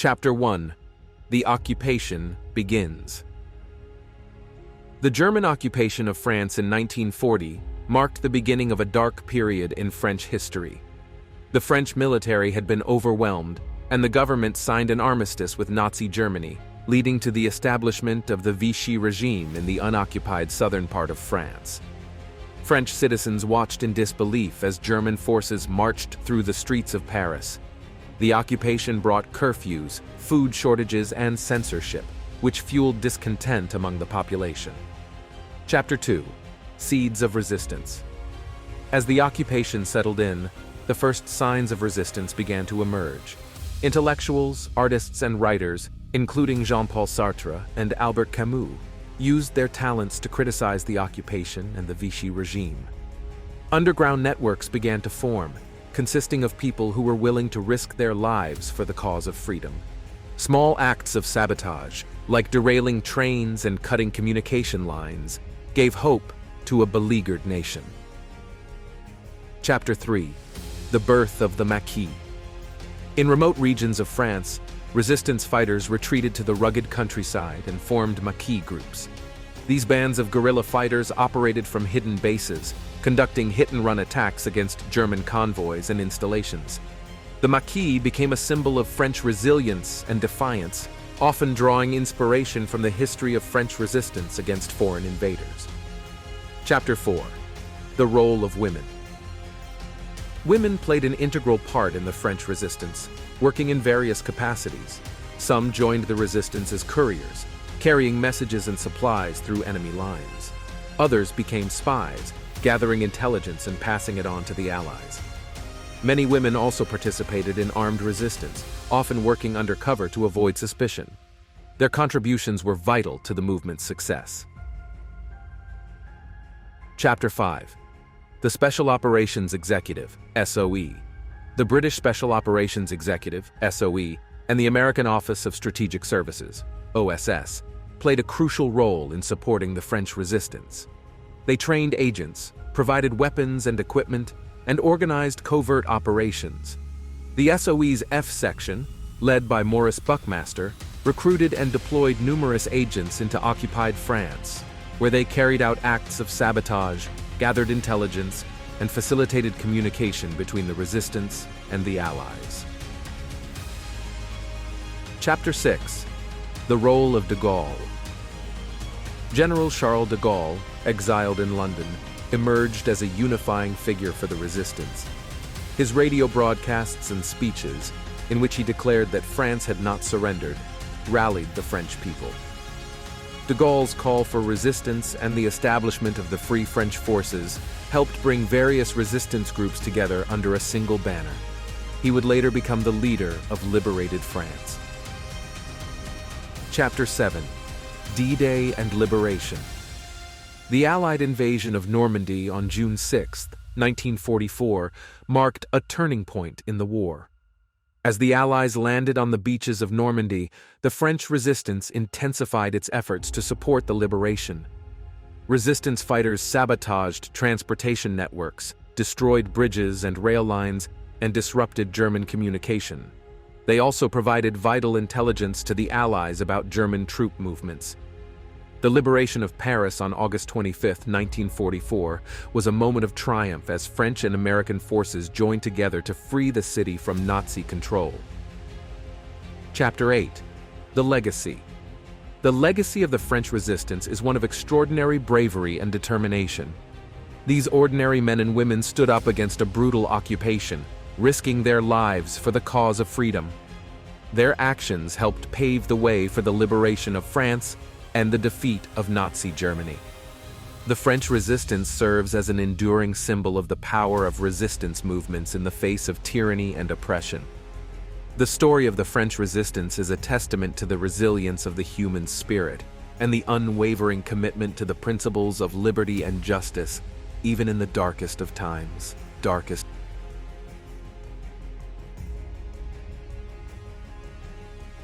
Chapter 1. The Occupation Begins. The German occupation of France in 1940 marked the beginning of a dark period in French history. The French military had been overwhelmed, and the government signed an armistice with Nazi Germany, leading to the establishment of the Vichy regime in the unoccupied southern part of France. French citizens watched in disbelief as German forces marched through the streets of Paris. The occupation brought curfews, food shortages, and censorship, which fueled discontent among the population. Chapter 2. Seeds of Resistance. As the occupation settled in, the first signs of resistance began to emerge. Intellectuals, artists, and writers, including Jean-Paul Sartre and Albert Camus, used their talents to criticize the occupation and the Vichy regime. Underground networks began to form, consisting of people who were willing to risk their lives for the cause of freedom. Small acts of sabotage, like derailing trains and cutting communication lines, gave hope to a beleaguered nation. Chapter 3. The Birth of the Maquis. In remote regions of France, resistance fighters retreated to the rugged countryside and formed Maquis groups. These bands of guerrilla fighters operated from hidden bases, conducting hit-and-run attacks against German convoys and installations. The Maquis became a symbol of French resilience and defiance, often drawing inspiration from the history of French resistance against foreign invaders. Chapter 4. The Role of Women. Women played an integral part in the French resistance, working in various capacities. Some joined the resistance as couriers, carrying messages and supplies through enemy lines. Others became spies, gathering intelligence and passing it on to the Allies. Many women also participated in armed resistance, often working undercover to avoid suspicion. Their contributions were vital to the movement's success. Chapter 5. The Special Operations Executive, SOE. The British Special Operations Executive, SOE, and the American Office of Strategic Services, OSS, played a crucial role in supporting the French resistance. They trained agents, provided weapons and equipment, and organized covert operations. The SOE's F section, led by Maurice Buckmaster, recruited and deployed numerous agents into occupied France, where they carried out acts of sabotage, gathered intelligence, and facilitated communication between the resistance and the Allies. Chapter 6. The Role of de Gaulle. General Charles de Gaulle, exiled in London, emerged as a unifying figure for the resistance. His radio broadcasts and speeches, in which he declared that France had not surrendered, rallied the French people. De Gaulle's call for resistance and the establishment of the Free French Forces helped bring various resistance groups together under a single banner. He would later become the leader of liberated France. Chapter 7. D-Day and Liberation. The Allied invasion of Normandy on June 6, 1944, marked a turning point in the war. As the Allies landed on the beaches of Normandy, the French resistance intensified its efforts to support the liberation. Resistance fighters sabotaged transportation networks, destroyed bridges and rail lines, and disrupted German communication. They also provided vital intelligence to the Allies about German troop movements. The liberation of Paris on August 25, 1944, was a moment of triumph as French and American forces joined together to free the city from Nazi control. Chapter 8. The Legacy. The legacy of the French resistance is one of extraordinary bravery and determination. These ordinary men and women stood up against a brutal occupation, risking their lives for the cause of freedom. Their actions helped pave the way for the liberation of France and the defeat of Nazi Germany. The French resistance serves as an enduring symbol of the power of resistance movements in the face of tyranny and oppression. The story of the French resistance is a testament to the resilience of the human spirit and the unwavering commitment to the principles of liberty and justice, even in the darkest of times.